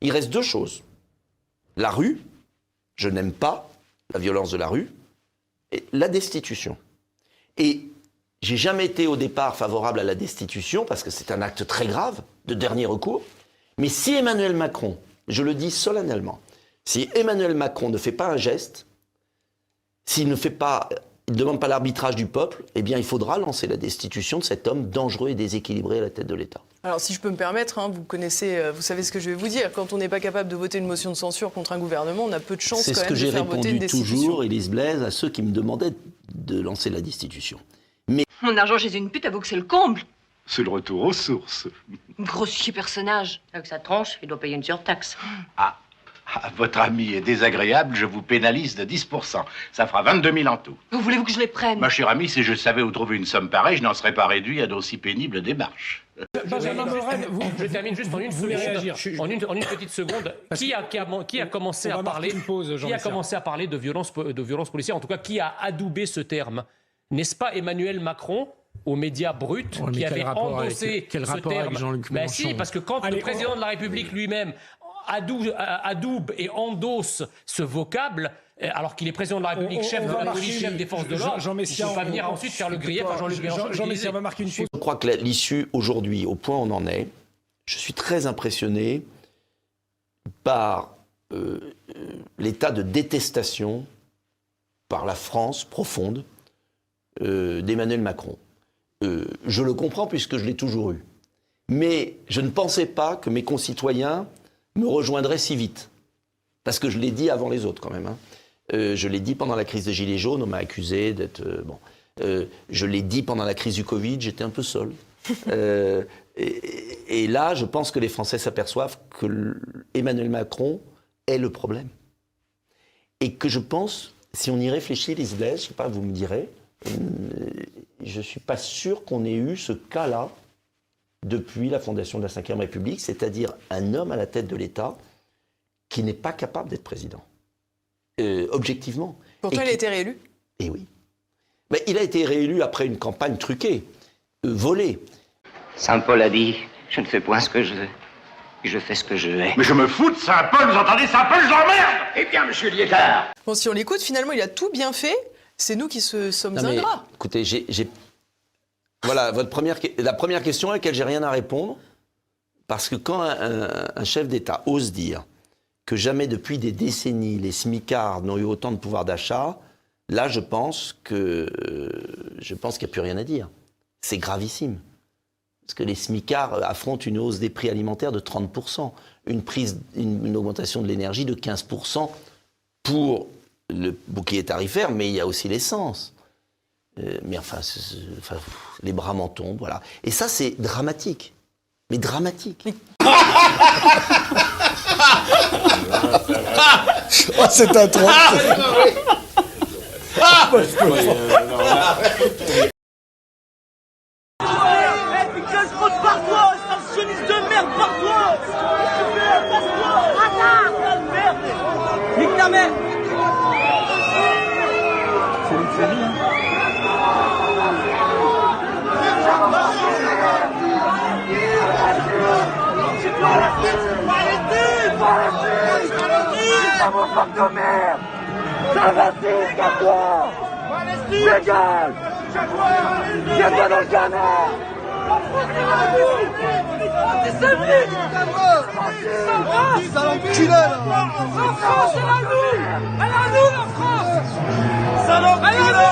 Il reste deux choses. La rue, je n'aime pas la violence de la rue, et la destitution. Et j'ai jamais été au départ favorable à la destitution, parce que c'est un acte très grave, de dernier recours. Mais si Emmanuel Macron, je le dis solennellement, si Emmanuel Macron ne fait pas un geste, s'il ne demande pas l'arbitrage du peuple, eh bien il faudra lancer la destitution de cet homme dangereux et déséquilibré à la tête de l'État. Alors si je peux me permettre, hein, vous savez ce que je vais vous dire. Quand on n'est pas capable de voter une motion de censure contre un gouvernement, on a peu de chances quand même de faire voter une destitution. C'est ce que j'ai répondu toujours, Élise Blaise, à ceux qui me demandaient de lancer la destitution. Mais mon argent chez une pute, avoue que c'est le comble. C'est le retour aux sources. Grossier personnage. Avec sa tronche, il doit payer une surtaxe. Ah, votre ami est désagréable, je vous pénalise de 10%. Ça fera 22 000 en tout. Vous voulez-vous que je les prenne? Ma chère amie, si je savais où trouver une somme pareille, je n'en serais pas réduit à d'aussi pénibles démarches. Je termine juste en une seconde. En une petite seconde. Qui a commencé à parler de violence policière? En tout cas, qui a adoubé ce terme? N'est-ce pas Emmanuel Macron, aux médias bruts, qui avait endossé ce terme? Ben si, parce que quand le président de la République lui-même adoube et endosse ce vocable, alors qu'il est président de la République, chef de la police, chef des forces de l'ordre, il ne peut pas venir ensuite faire le grief à Jean-Luc Mélenchon. Jean Messia va marquer une pause. je crois que l'issue aujourd'hui, au point où on en est, je suis très impressionné par l'état de détestation par la France profonde d'Emmanuel Macron. Je le comprends puisque je l'ai toujours eu. Mais je ne pensais pas que mes concitoyens me rejoindraient si vite. Parce que je l'ai dit avant les autres quand même. Hein. Je l'ai dit pendant la crise des Gilets jaunes, on m'a accusé d'être... je l'ai dit pendant la crise du Covid, j'étais un peu seul. Et là, je pense que les Français s'aperçoivent que Emmanuel Macron est le problème. Et que je pense, si on y réfléchit, les idées, je ne sais pas, vous me direz, je ne suis pas sûr qu'on ait eu ce cas-là depuis la fondation de la Ve République, c'est-à-dire un homme à la tête de l'État qui n'est pas capable d'être président, objectivement. Pourtant, il a été réélu. Eh oui. Mais il a été réélu après une campagne truquée, volée. Saint Paul a dit « Je ne fais point ce que je veux, je fais ce que je hais. » Mais je me fous de Saint-Paul, vous entendez? Saint-Paul, j'emmerde! Eh bien, monsieur Liétard! Bon, si on l'écoute, finalement, il a tout bien fait. C'est nous qui sommes ingrats. Écoutez, voilà, la première question à laquelle j'ai rien à répondre, parce que quand un chef d'État ose dire que jamais depuis des décennies, les smicards n'ont eu autant de pouvoir d'achat, là, je pense qu'il n'y a plus rien à dire. C'est gravissime. Parce que les smicards affrontent une hausse des prix alimentaires de 30%, une augmentation de l'énergie de 15% pour le bouclier tarifaire, mais il y a aussi l'essence. Mais enfin, les bras m'en tombent, voilà. Et ça, c'est dramatique. Mais dramatique. Oh, c'est un trop. Nique ta mère. C'est une série, hein. Viens-toi dans le canard. C'est ça, Salope-culé, là. La France, elle a nous. Elle a nous, la France. Salope-culé.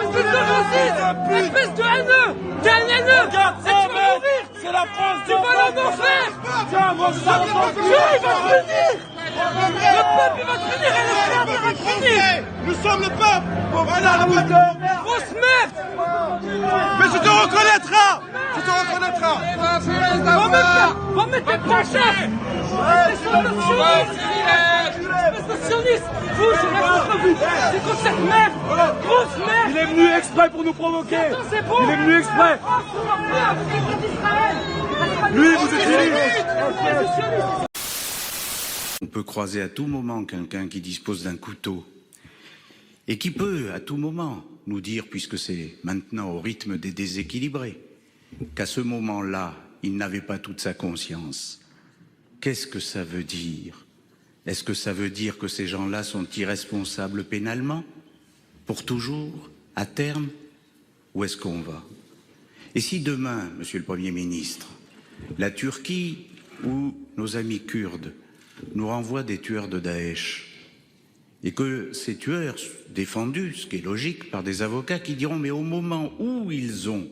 Espèce de raciste. Espèce de haineux. T'es un haineux. Et tu vas mourir. C'est la France. Tu vas en enfer. Tiens, mon salope. Il va te punir. Le peuple, il va te punir et le peuple, il va te punir. Nous sommes le peuple. Voilà, le peuple. Grosse merde. Mais tu te reconnaîtras. Tu te reconnaîtras. Va mettre tes planchettes. Espèce de sioniste. Vous, j'ai rien contre vous. C'est contre cette merde. Grosse merde. Il est venu exprès pour nous provoquer. Attends, c'est bon. Il est venu exprès. Lui, vous êtes On peut croiser à tout moment quelqu'un qui dispose d'un couteau et qui peut, à tout moment, nous dire, puisque c'est maintenant au rythme des déséquilibrés, qu'à ce moment-là, il n'avait pas toute sa conscience. qu'est-ce que ça veut dire? Est-ce que ça veut dire que ces gens-là sont irresponsables pénalement? Pour toujours? À terme? Où est-ce qu'on va? Et si demain, Monsieur le Premier ministre, la Turquie ou nos amis kurdes nous renvoient des tueurs de Daesh, et que ces tueurs défendus, ce qui est logique, par des avocats qui diront mais au moment où ils ont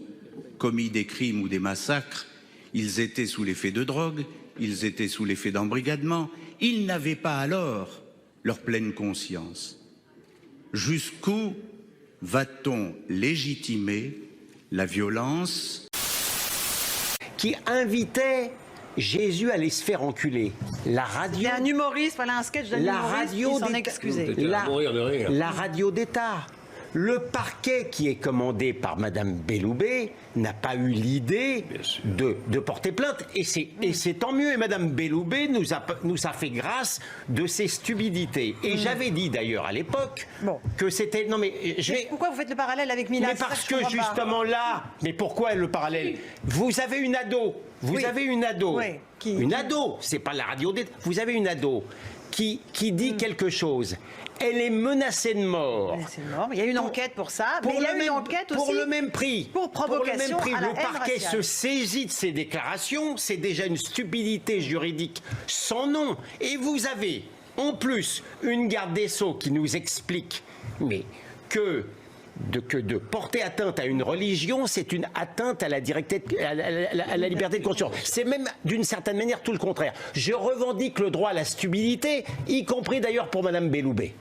commis des crimes ou des massacres, ils étaient sous l'effet de drogue, ils étaient sous l'effet d'embrigadement, ils n'avaient pas alors leur pleine conscience. Jusqu'où va-t-on légitimer la violence qui invitait Jésus allait se faire enculer. La radio. C'était un humoriste, voilà un sketch d'un humoriste qui s'en excusait. La radio d'État. Le parquet qui est commandé par Madame Belloubet n'a pas eu l'idée de porter plainte. Et c'est tant mieux. Et Madame Belloubet nous a fait grâce de ses stupidités. Et j'avais dit d'ailleurs à l'époque que c'était... Non mais, pourquoi vous faites le parallèle avec Mila? Mais parce que justement là... Mais pourquoi le parallèle? Vous avez une ado. Vous avez une ado. Oui. Une ado. C'est pas la radio d'État. Vous avez une ado qui dit quelque chose. Elle est menacée de mort. Il y a une enquête pour ça, mais il y a une enquête aussi pour le même prix. Pour provocation à la haine le parquet raciale. se saisit de ces déclarations, c'est déjà une stupidité juridique sans nom. Et vous avez, en plus, une garde des Sceaux qui nous explique que de porter atteinte à une religion, c'est une atteinte à la liberté de conscience. C'est même, d'une certaine manière, tout le contraire. Je revendique le droit à la stupidité, y compris d'ailleurs pour Madame Belloubet.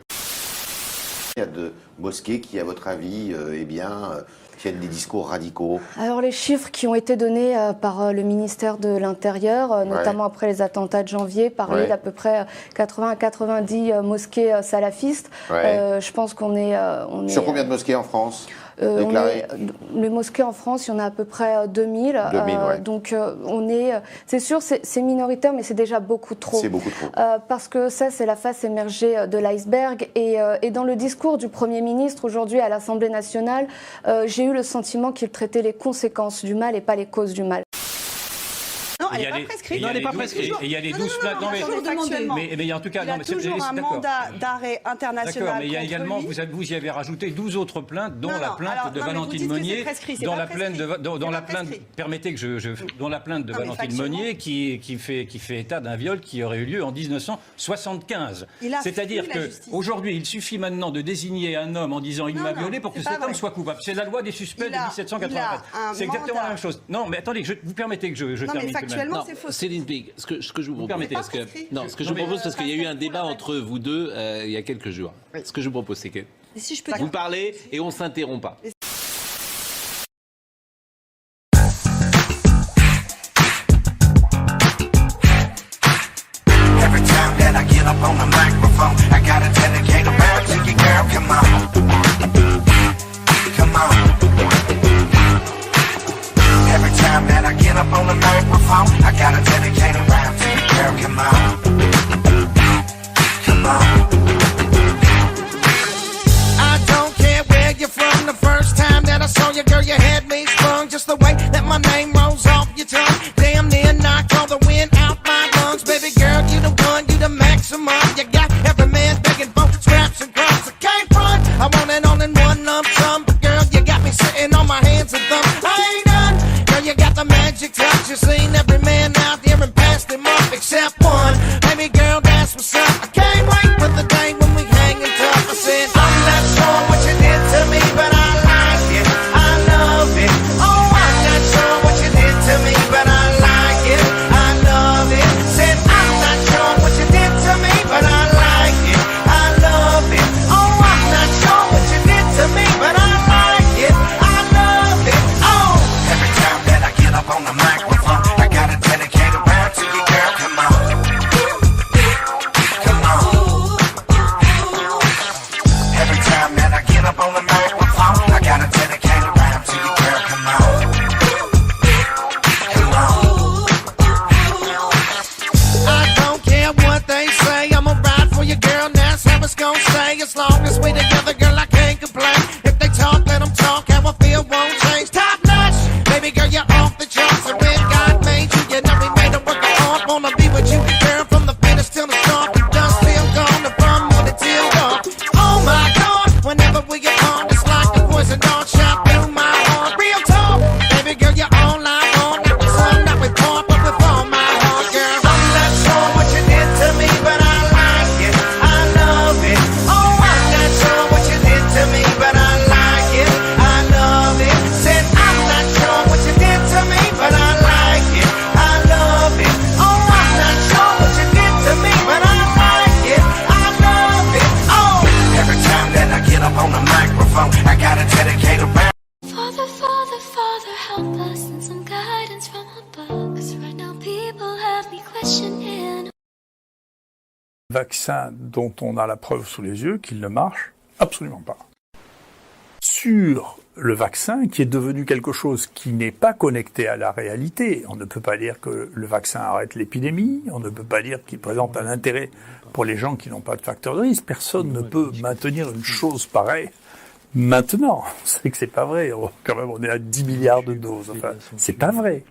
Il y a de mosquées qui, à votre avis, tiennent des discours radicaux? Alors les chiffres qui ont été donnés par le ministère de l'Intérieur, notamment après les attentats de janvier, parlaient d'à peu près 80 à 90 mosquées salafistes. Je pense qu'on est... Sur combien de mosquées en France? Les mosquées en France, il y en a à peu près 2000. Donc c'est sûr, c'est minoritaire, mais c'est déjà beaucoup trop. C'est beaucoup trop. Parce que ça, c'est la face émergée de l'iceberg. Et dans le discours du Premier ministre aujourd'hui à l'Assemblée nationale, j'ai eu le sentiment qu'il traitait les conséquences du mal et pas les causes du mal. Non, elle n'est pas prescrite. Non, elle n'est pas prescrite. Et il y a les 12 plaintes. Mais en tout cas, il y a toujours un mandat d'arrêt international. D'accord, mais il y a également, vous y avez rajouté 12 autres plaintes, dont la plainte de Valentine Monnier, dont la plainte de Valentine Monnier qui fait état d'un viol qui aurait eu lieu en 1975. C'est-à-dire qu'aujourd'hui, il suffit maintenant de désigner un homme en disant il m'a violé pour que cet homme soit coupable. C'est la loi des suspects de 1784. C'est exactement la même chose. Non, mais attendez, vous permettez que je termine. Factuellement, c'est faux. Céline Picq, ce que je vous propose, parce qu'il y a eu un débat entre vous deux il y a quelques jours. Ce que je vous propose, c'est que vous parlez et on ne s'interrompt pas. I gotta dedicate a round to you, girl, come on. Come on. I don't care where you're from. The first time that I saw you, girl, you had me sprung. Just the way that my name rolls off your tongue. Damn near knocked all the wind out my lungs. Baby girl, you the one, you the maximum. You got every man begging for scraps and crumbs. I can't run, I want it all in one lump sum. But girl, you got me sitting on my hands and thumbs. I ain't done. Girl, you got the magic touch. You seen every man out there and passed him up except one. Baby girl, that's what's up. I can't wait for the day when we hangin' tough. I said, I'm not sure what you did to me, but I like it. I love it. Oh, I'm not sure what you did to me, but I like it. I love it. Said, I'm not sure what you did to me, but I like it. I love it. Oh, I'm not sure what you did to me, but I like it. I love it. Oh, every time that I get up on the microphone, I gotta dedicate a round to you, girl. Come on. Come on. Every time that I get up on the microphone, I gotta dedicate a round to you, girl. Come on. Come on. I don't care what they say, I'ma ride for you, girl. That's how it's gonna stay. As long as we together, girl, I can't complain. If they talk, let them talk. How I feel won't change. Top notch, baby girl, you're off the charts. And when God made you, you know He made a work of art. Wanna be with you. Vaccin dont on a la preuve sous les yeux qu'il ne marche absolument pas. Sur le vaccin qui est devenu quelque chose qui n'est pas connecté à la réalité, on ne peut pas dire que le vaccin arrête l'épidémie, on ne peut pas dire qu'il présente un intérêt pour les gens qui n'ont pas de facteur de risque. Personne ne peut maintenir une chose pareille maintenant. On sait que c'est pas vrai. Quand même, on est à 10 milliards de doses. Enfin, c'est pas vrai.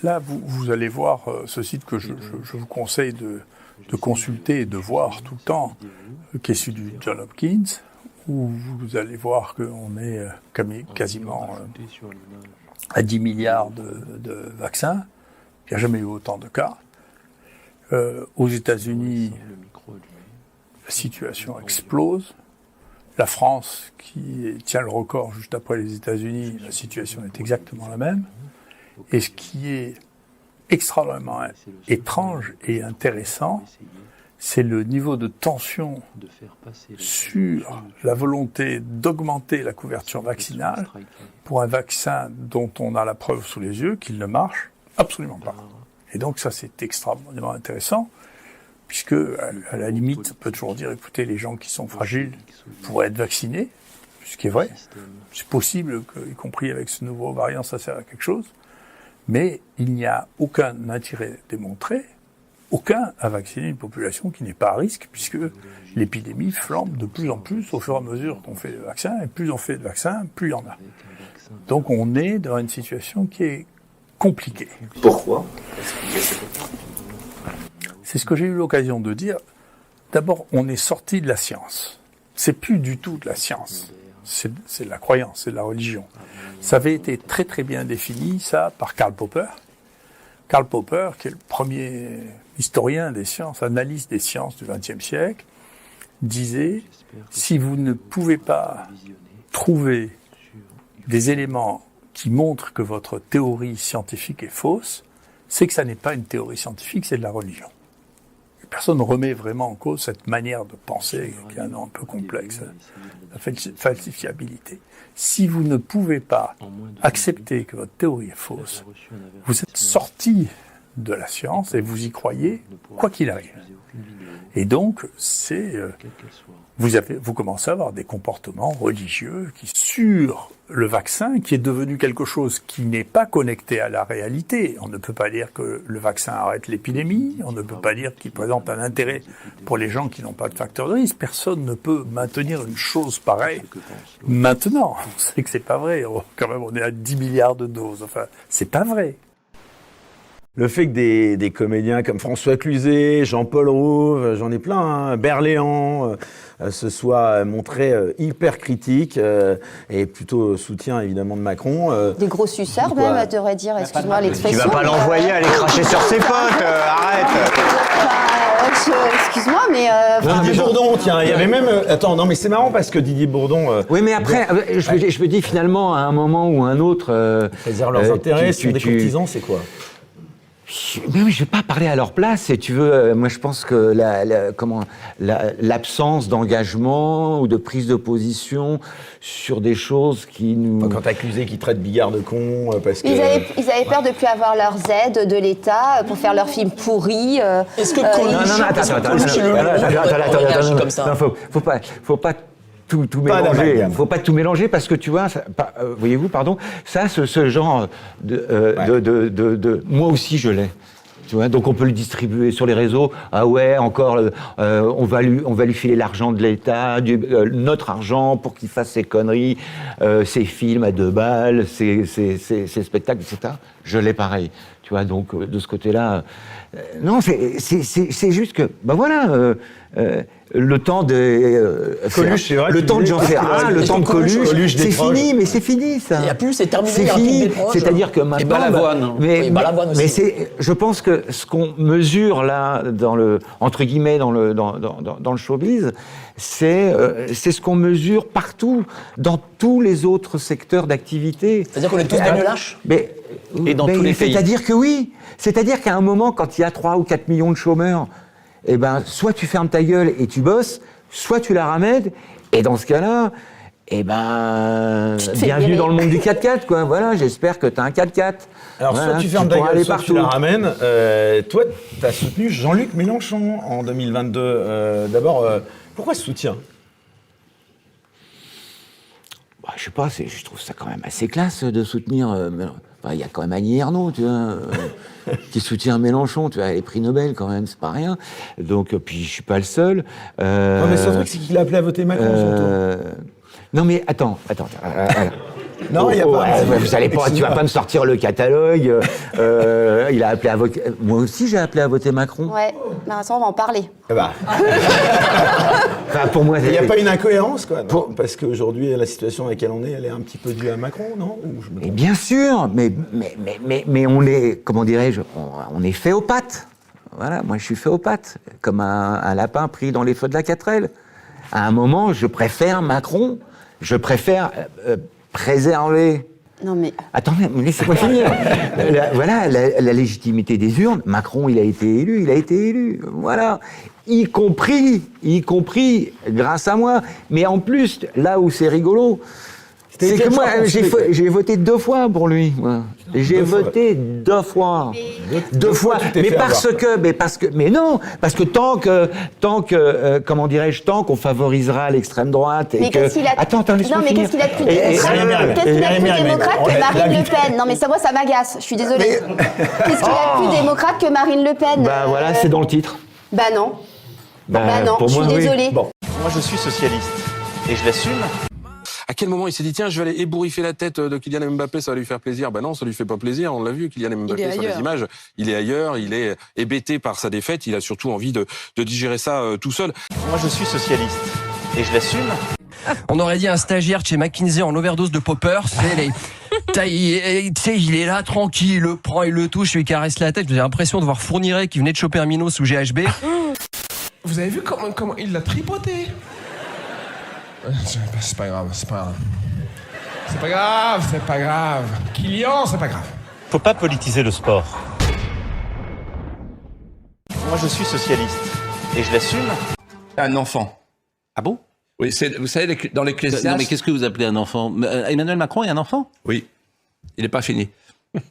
Là, vous allez voir ce site que je vous conseille de consulter et de voir tout le temps, qui est celui du John Hopkins, où vous allez voir qu'on est quasiment à 10 milliards de vaccins. Il n'y a jamais eu autant de cas. Aux États-Unis, la situation explose. La France, qui tient le record juste après les États-Unis, la situation est exactement la même. Et ce qui est extrêmement étrange et intéressant, c'est le niveau de tension sur la volonté d'augmenter la couverture vaccinale pour un vaccin dont on a la preuve sous les yeux qu'il ne marche absolument pas. Et donc ça, c'est extrêmement intéressant, puisque à la limite, on peut toujours dire, écoutez, les gens qui sont fragiles pourraient être vaccinés, ce qui est vrai. C'est possible y compris avec ce nouveau variant, ça sert à quelque chose. Mais il n'y a aucun intérêt démontré, aucun à vacciner une population qui n'est pas à risque, puisque l'épidémie flambe de plus en plus au fur et à mesure qu'on fait de vaccins, et plus on fait de vaccins, plus il y en a. Donc on est dans une situation qui est compliquée. Pourquoi ? C'est ce que j'ai eu l'occasion de dire. D'abord, on est sorti de la science. C'est plus du tout de la science. C'est de la croyance, c'est de la religion. Ça avait été très très bien défini, ça, par Karl Popper. Karl Popper, qui est le premier historien des sciences, analyste des sciences du XXe siècle, disait « Si vous ne pouvez pas trouver des éléments qui montrent que votre théorie scientifique est fausse, c'est que ça n'est pas une théorie scientifique, c'est de la religion. » Personne ne remet vraiment en cause cette manière de penser, qui est un peu complexe, la falsifiabilité. Si vous ne pouvez pas accepter que votre théorie est fausse, vous êtes sorti de la science et vous y croyez, quoi qu'il arrive. Et donc, vous commencez à avoir des comportements religieux qui, sur le vaccin, qui est devenu quelque chose qui n'est pas connecté à la réalité. On ne peut pas dire que le vaccin arrête l'épidémie, on ne peut pas dire qu'il présente un intérêt pour les gens qui n'ont pas de facteur de risque. Personne ne peut maintenir une chose pareille maintenant. On sait que c'est pas vrai. Quand même, on est à 10 milliards de doses. Enfin, c'est pas vrai. Le fait que des comédiens comme François Cluzet, Jean-Paul Rouve, j'en ai plein, hein, Berléand, se soient montrés hyper critiques et plutôt soutien évidemment de Macron. Des gros suceurs même, à devrait dire, excuse-moi l'expression. Tu vas pas l'envoyer aller cracher sur ses potes, arrête. Excuse-moi, mais... Didier Bourdon, tiens, il y avait même... Attends, non mais c'est marrant parce que Didier Bourdon... Oui, mais après, je me dis finalement, à un moment ou un autre... Préserver leurs intérêts sur des courtisans, c'est quoi ? Mais oui, je ne vais pas parler à leur place. Et tu veux, moi, je pense que l'absence d'engagement ou de prise de position sur des choses qui nous... Quand t'as accusé qu'ils traitent Bigard de con, parce que... Ils avaient peur de ne plus avoir leurs aides de l'État pour faire leurs films pourris. Est-ce que attends, faut pas tout mélanger. Faut pas tout mélanger parce que tu vois, voyez-vous, pardon, ça, ce genre de moi aussi je l'ai. Tu vois, donc on peut le distribuer sur les réseaux. Ah ouais, encore, on va lui filer l'argent de l'État, notre argent pour qu'il fasse ses conneries, ses films à 2 balles, ses spectacles, etc. Je l'ai pareil. Tu vois, donc de ce côté-là, non, c'est juste que, ben voilà. Le temps de Coluche, le temps de Jean Ferrat, le temps de Coluche, c'est fini, mais c'est fini ça. Il n'y a plus, c'est terminé. C'est fini. C'est-à-dire que maintenant, Balavoine. Mais je pense que ce qu'on mesure là dans le entre guillemets dans le showbiz, c'est ce qu'on mesure partout dans tous les autres secteurs d'activité. C'est-à-dire qu'on est tous devenus lâches. Et dans tous les pays. C'est-à-dire que oui. C'est-à-dire qu'à un moment, quand il y a 3 ou 4 millions de chômeurs, eh ben, soit tu fermes ta gueule et tu bosses, soit tu la ramènes, et dans ce cas-là, Eh ben, bienvenue dans le monde du 4x4, quoi. Voilà, j'espère que t'as un 4x4. Alors, voilà, soit tu fermes ta gueule, soit tu la partout. ramènes. Toi, t'as soutenu Jean-Luc Mélenchon en 2022. D'abord, pourquoi ce soutien? Bah, je sais pas, je trouve ça quand même assez classe de soutenir... il y a quand même Annie Ernaux, tu vois, qui soutient Mélenchon, tu vois, elle est prix Nobel quand même, c'est pas rien. Donc, puis je suis pas le seul. Non, mais ce truc, c'est qu'il a appelé à voter Macron, surtout. Non, mais attends. Non, il y a pas... Vous allez pas, tu vas pas me sortir le catalogue. Il a appelé à voter... Moi aussi, j'ai appelé à voter Macron. Ouais, mais on va en parler. Bah. Enfin, pour moi, il n'y a pas une incohérence, quoi. Parce qu'aujourd'hui, la situation dans laquelle on est, elle est un petit peu due à Macron, non? Et bien sûr, mais on est, comment dirais-je, on est fait aux pattes. Voilà, moi je suis fait aux pattes, comme un lapin pris dans les feux de la 4L. À un moment, je préfère Macron, je préfère préserver... Non mais... Attendez, laissez-moi finir. Voilà, la légitimité des urnes. Macron, il a été élu. Voilà. Y compris grâce à moi. Mais en plus, là où c'est rigolo, c'est que moi, j'ai voté 2 fois pour lui. Moi. J'ai voté 2 fois. Deux fois. Mais parce que tant qu'on favorisera l'extrême droite et que... Attends, laisse-moi non, mais finir. qu'est-ce qu'il a de plus démocrate que Marine Le Pen? Non, mais ça, moi, ça m'agace. Je suis désolée. Qu'est-ce qu'il a de plus démocrate que Marine Le Pen? Bah voilà, c'est dans le titre. Bah non. Bah non, je suis désolée. Bon. Moi, je suis socialiste. Et je l'assume. À quel moment il s'est dit, tiens, je vais aller ébouriffer la tête de Kylian Mbappé, ça va lui faire plaisir? Ben non, ça lui fait pas plaisir, on l'a vu, Kylian Mbappé sur les images. Il est ailleurs, il est hébété par sa défaite, il a surtout envie de digérer ça tout seul. Moi, je suis socialiste. Et je l'assume. On aurait dit un stagiaire chez McKinsey en overdose de poppers. Tu sais, il est là, tranquille, il le prend, il le touche, il lui caresse la tête. J'ai l'impression de voir Fourniret qui venait de choper un minot sous GHB. Vous avez vu comment il l'a tripoté? C'est pas grave. Kylian, c'est pas grave. Faut pas politiser le sport. Moi, je suis socialiste. Et je l'assume. Un enfant. Ah bon? Oui, vous savez, dans l'Ecclésiaste... Non, mais qu'est-ce que vous appelez un enfant? Emmanuel Macron est un enfant? Oui. Il n'est pas fini.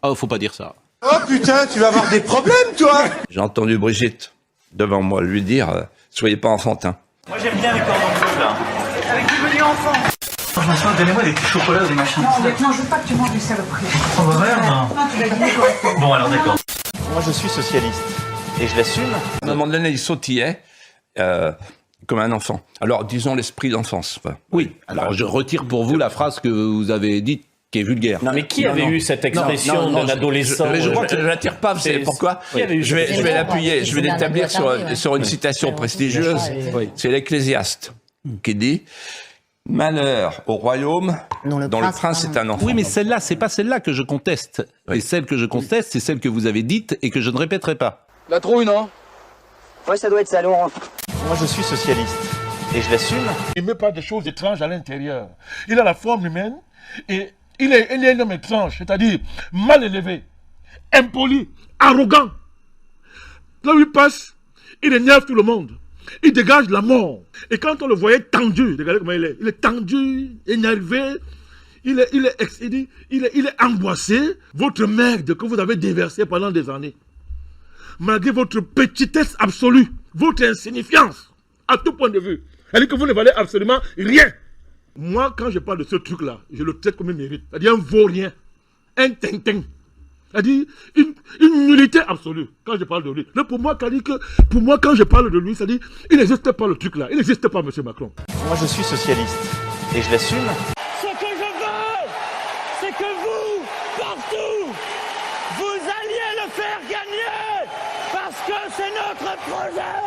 Oh, faut pas dire ça. Oh putain, tu vas avoir des problèmes, toi! J'ai entendu Brigitte, devant moi, lui dire soyez pas enfantin. Moi, j'aime bien les cordons bleus, là. Avec du menu enfant. Franchement, donnez-moi des petits chocolats ou des machins. Non, je veux pas que tu manges des saloperies. Oh, bah merde. Non, tu vas dîner correctement. Bon, alors d'accord. Moi, je suis socialiste. Et je l'assume. À un moment donné, il sautillait comme un enfant. Alors, disons l'esprit d'enfance. Oui. Alors, je retire pour vous la phrase que vous avez dite, qui est vulgaire. Non, mais qui avait eu cette expression d'un adolescent? Je crois que je ne la tire pas, vous savez pourquoi? Je vais l'appuyer, je vais l'établir sur une citation prestigieuse. C'est l'Ecclésiaste qui dit « Malheur au royaume dont le prince est un enfant ». Oui, mais celle-là, c'est pas celle-là que je conteste. Et celle que je conteste, c'est celle que vous avez dite et que je ne répéterai pas. La trouille, non? Ouais, ça doit être ça, Laurent. Moi, je suis socialiste. Et je l'assume. Il ne met pas de choses étranges à l'intérieur. Il a la forme humaine et il est un homme étrange, c'est-à-dire mal élevé, impoli, arrogant. Là où il passe, il énerve tout le monde. Il dégage la mort. Et quand on le voyait tendu, regardez comment il est tendu, énervé, il est angoissé. Votre merde que vous avez déversée pendant des années, malgré votre petitesse absolue, votre insignifiance, à tout point de vue, c'est-à-dire que vous ne valez absolument rien. Moi, quand je parle de ce truc-là, je le traite comme un mérite, c'est-à-dire un vaurien, un tintin. C'est-à-dire une nullité absolue quand je parle de lui. Là, pour moi, quand je parle de lui, c'est-à-dire il n'existe pas le truc là. Il n'existe pas, M. Macron. Moi, je suis socialiste. Et je l'assume. Ce que je veux, c'est que vous, partout, vous alliez le faire gagner. Parce que c'est notre projet.